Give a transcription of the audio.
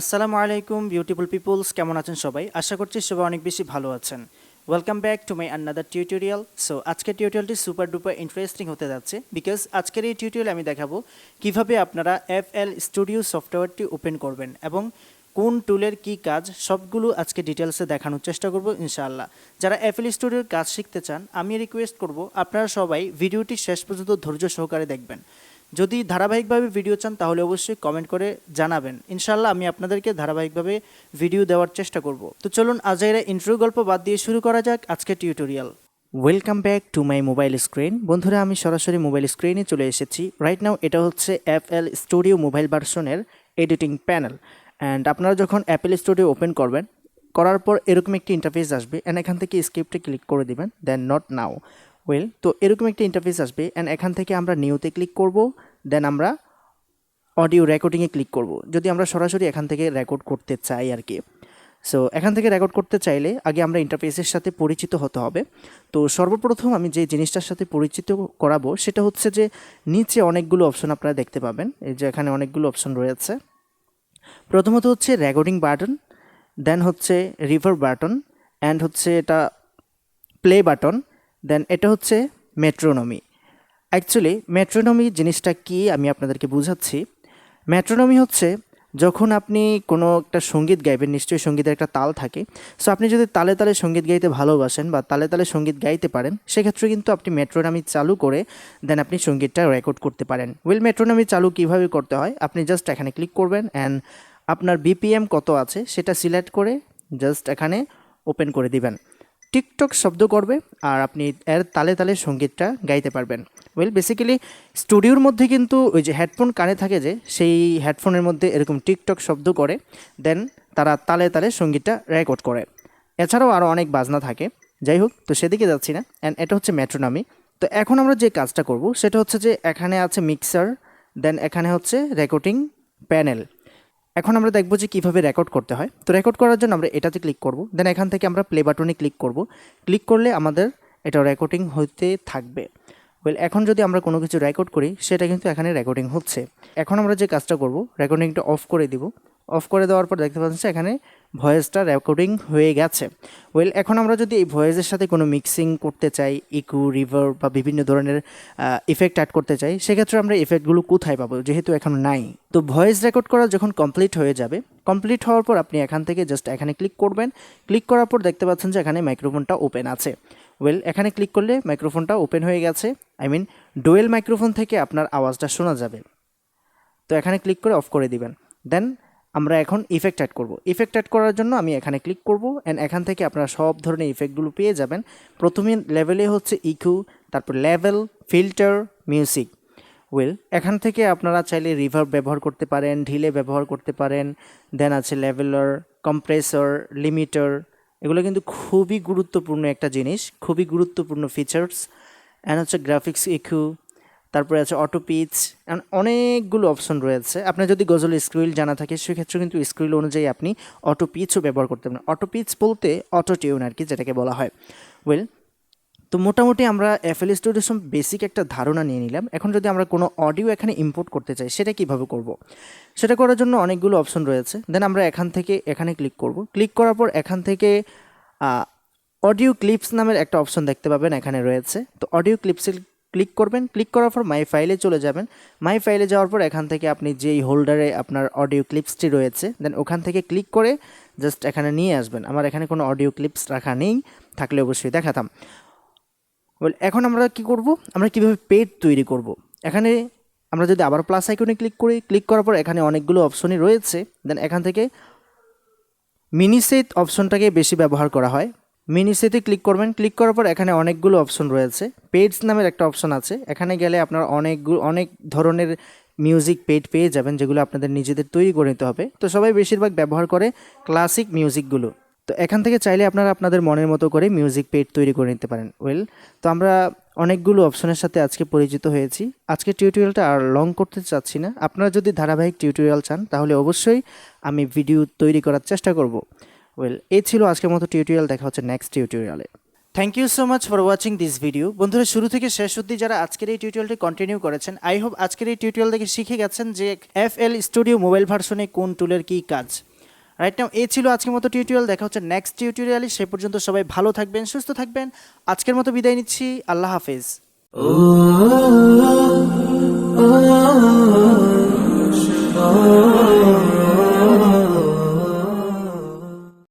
আসসালামু আলাইকুম beautiful people's, কেমন আছেন সবাই? আশা করছি সবাই অনেক বেশি ভালো আছেন। Welcome back to my another tutorial. So আজকের টিউটোরিয়ালটি সুপার ডুপার ইন্টারেস্টিং হতে যাচ্ছে, বিকজ আজকের এই টিউটোরিয়ালে আমি দেখাবো কিভাবে আপনারা এফএল স্টুডিও সফটওয়্যারটি ওপেন করবেন এবং কোন টুলের কি কাজ সবগুলো আজকে ডিটেলসে দেখানোর চেষ্টা করব ইনশাআল্লাহ। যারা এফএল স্টুডিওর কাজ শিখতে চান, আমি রিকোয়েস্ট করব আপনারা সবাই ভিডিওটি শেষ পর্যন্ত ধৈর্য সহকারে দেখবেন। যদি ধারাবাহিকভাবে ভিডিও চান তাহলে অবশ্যই কমেন্ট করে জানাবেন, ইনশাআল্লাহ আমি আপনাদেরকে ধারাবাহিকভাবে ভিডিও দেওয়ার চেষ্টা করব। তো চলুন আজাইরা ইন্ট্রো গল্প বাদ দিয়ে শুরু করা যাক আজকের tutorial. Welcome back to my mobile screen. বন্ধুরা, আমি সরাসরি মোবাইল স্ক্রিনে চলে এসেছি রাইট নাও। এটা হচ্ছে এফএল স্টুডিও মোবাইল ভার্সনের এডিটিং প্যানেল। অ্যান্ড আপনারা যখন অ্যাপেল স্টুডিও ওপেন করবেন, করার পর এরকম একটি ইন্টারফেস আসবে অ্যান্ড এখান থেকে স্ক্রিপ্টে ক্লিক করে দিবেন, দেন নট নাও। তো এরকম একটা ইন্টারফেস আসবে অ্যান্ড এখান থেকে আমরা নিউতে ক্লিক করব, দেন আমরা অডিও রেকর্ডিংয়ে ক্লিক করব যদি আমরা সরাসরি এখান থেকে রেকর্ড করতে চাই আর কি। সো এখান থেকে রেকর্ড করতে চাইলে আগে আমরা ইন্টারফেসের সাথে পরিচিত হতে হবে। তো সর্বপ্রথম আমি যে জিনিসটার সাথে পরিচিত করাবো সেটা হচ্ছে যে নিচে অনেকগুলো অপশন আপনারা দেখতে পাবেন। এই যে এখানে অনেকগুলো অপশন রয়েছে। প্রথমত হচ্ছে রেকর্ডিং বাটন, দেন হচ্ছে রিভার বাটন, অ্যান্ড হচ্ছে এটা প্লে বাটন, দেন এটা হচ্ছে মেট্রোনমি। অ্যাকচুয়ালি মেট্রোনমি জিনিসটা কি আমি আপনাদেরকে বুঝাচ্ছি। মেট্রোনমি হচ্ছে যখন আপনি কোনো একটা সঙ্গীত গাইবেন, নিশ্চয়ই সঙ্গীতের একটা তাল থাকে। সো আপনি যদি তালে তালে সঙ্গীত গাইতে ভালোবাসেন বা তালে তালে সঙ্গীত গাইতে পারেন, সেক্ষেত্রে কিন্তু আপনি মেট্রোনমি চালু করে দেন আপনি সঙ্গীতটা রেকর্ড করতে পারেন। মেট্রোনমি চালু কীভাবে করতে হয়, আপনি জাস্ট এখানে ক্লিক করবেন অ্যান্ড আপনার বিপিএম কত আছে সেটা সিলেক্ট করে জাস্ট এখানে ওপেন করে দিবেন। টিকটক শব্দ করবে আর আপনি এর তালে তালে সঙ্গীতটা গাইতে পারবেন। বেসিক্যালি স্টুডিওর মধ্যে কিন্তু ওই যে হেডফোন কানে থাকে, যে সেই হেডফোনের মধ্যে এরকম টিকটক শব্দ করে দেন তারা তালে তালে সঙ্গীতটা রেকর্ড করে। এছাড়াও আরও অনেক বাজনা থাকে, যাই হোক, তো সেদিকে যাচ্ছি না। অ্যান্ড এটা হচ্ছে মেট্রোনমি। তো এখন আমরা যে কাজটা করব সেটা হচ্ছে যে এখানে আছে মিক্সার, দেন এখানে হচ্ছে রেকর্ডিং প্যানেল। এখন আমরা দেখব যে কীভাবে রেকর্ড করতে হয়। তো রেকর্ড করার জন্য আমরা এটাতে ক্লিক করব, দেন এখান থেকে আমরা প্লে বাটনে ক্লিক করব। ক্লিক করলে আমাদের এটা রেকর্ডিং হতে থাকবে। এখন যদি আমরা কোনো কিছু রেকর্ড করি সেটা কিন্তু এখানে রেকর্ডিং হচ্ছে। এখন আমরা যে কাজটা করব, রেকর্ডিংটা অফ করে দিব। অফ করে দেওয়ার পর দেখতে পাচ্ছেন এখানে ভয়েসটা রেকর্ডিং হয়ে গেছে। এখন আমরা যদি এই ভয়েসের সাথে কোনো মিক্সিং করতে চাই, ইকো, রিভার বা বিভিন্ন ধরনের ইফেক্ট অ্যাড করতে চাই, সেক্ষেত্রে আমরা ইফেক্টগুলো কোথায় পাবো, যেহেতু এখন নাই। তো ভয়েস রেকর্ড করা যখন কমপ্লিট হয়ে যাবে, কমপ্লিট হওয়ার পর আপনি এখান থেকে জাস্ট এখানে ক্লিক করবেন। ক্লিক করার পর দেখতে পাচ্ছেন যে এখানে মাইক্রোফোনটা ওপেন আছে। এখানে ক্লিক করলে মাইক্রোফোনটা ওপেন হয়ে গেছে। ডুয়েল মাইক্রোফোন থেকে আপনার আওয়াজটা শোনা যাবে। তো এখানে ক্লিক করে অফ করে দিবেন। দেন আমরা এখন ইফেক্ট অ্যাড করব। ইফেক্ট অ্যাড করার জন্য আমি এখানে ক্লিক করব অ্যান্ড এখান থেকে আপনারা সব ধরনের ইফেক্টগুলো পেয়ে যাবেন। প্রথমে লেভেলে হচ্ছে ইকু, তারপর লেভেল, ফিল্টার, মিউজিক। এখান থেকে আপনারা চাইলে রিভার্ব ব্যবহার করতে পারেন, ঢিলে ব্যবহার করতে পারেন, দেন আছে লেভেলার, কম্প্রেসর, লিমিটার। এগুলো কিন্তু খুবই গুরুত্বপূর্ণ একটা জিনিস, খুবই গুরুত্বপূর্ণ ফিচার্স। অ্যান্ড হচ্ছে গ্রাফিক্স ইকু, তারপরে আছে অটো পিচ, অনেকগুলো অপশন রয়েছে। আপনার যদি গজল স্ক্রিল জানা থাকে সেক্ষেত্রে কিন্তু স্ক্রিল অনুযায়ী আপনি অটো পিচও ব্যবহার করতে পারেন। অটো পিচ বলতে অটো টিউন আর কি, যেটাকে বলা হয়। তো মোটামুটি আমরা এফএল স্টুডিওর বেসিক একটা ধারণা নিয়ে নিলাম। এখন যদি আমরা কোনো অডিও এখানে ইম্পোর্ট করতে চাই, সেটা কিভাবে করব? সেটা করার জন্য অনেকগুলো অপশন রয়েছে। দেন আমরা এখান থেকে এখানে ক্লিক করব। ক্লিক করার পর এখান থেকে অডিও ক্লিপস নামের একটা অপশন দেখতে পাবেন, এখানে রয়েছে। তো অডিও ক্লিপসে ক্লিক করবেন। ক্লিক করার পর মাই ফাইলে চলে যাবেন। মাই ফাইলে যাওয়ার পর এখান থেকে আপনি যেই হোল্ডারে আপনার অডিও ক্লিপসটি রয়েছে, দেন ওখান থেকে ক্লিক করে জাস্ট এখানে নিয়ে আসবেন। আমার এখানে কোনো অডিও ক্লিপস রাখা নেই, থাকলে অবশ্যই দেখাতাম। এখন আমরা কি করব, আমরা কিভাবে পেজ তৈরি করব। এখানে আমরা যদি আবার প্লাস আইকনে ক্লিক করি, ক্লিক করার পর এখানে অনেকগুলো অপশনই রয়েছে। দেন এখান থেকে মিনিসেট অপশনটাকে বেশি ব্যবহার করা হয়। মিনিসেটে ক্লিক করবেন। ক্লিক করার পর এখানে অনেকগুলো অপশন রয়েছে। পেজ নামের একটা অপশন আছে, এখানে গেলে আপনার অনেক ধরনের মিউজিক পেজ পেয়ে যাবেন, যেগুলো আপনাদের নিজেদের তৈরি করে নিতে হবে। তো সবাই বেশিরভাগ ব্যবহার করে ক্লাসিক মিউজিকগুলো। তো এখান থেকে চাইলে আপনারা আপনাদের মনের মতো করে মিউজিক পেজ তৈরি করে নিতে পারেন। তো আমরা অনেকগুলো অপশনের সাথে আজকে পরিচিত হয়েছি। আজকে টিউটোরিয়ালটা আর লং করতে চাচ্ছি না। আপনারা যদি ধারাবাহিক টিউটোরিয়াল চান তাহলে অবশ্যই আমি ভিডিও তৈরি করার চেষ্টা করব। এই ছিল আজকের মতো টিউটোরিয়াল। দেখা হচ্ছে নেক্সট টিউটোরিয়ালে। Thank you so much for watching this video. বন্ধুরা, শুরু থেকে শেষ অবধি যারা আজকের এই টিউটোরিয়ালটি কন্টিনিউ করেছেন, আই হোপ আজকের এই টিউটোরিয়াল থেকে শিখে গেছেন যে FL স্টুডিও মোবাইল ভার্সনে কোন টুলের কী কাজ। রাইট নাও এই ছিল আজকের মতো টিউটোরিয়াল। দেখা হচ্ছে নেক্সট টিউটোরিয়ালে। সে পর্যন্ত সবাই ভালো থাকবেন, সুস্থ থাকবেন। আজকের মতো বিদায় নিচ্ছি। আল্লাহ হাফেজ।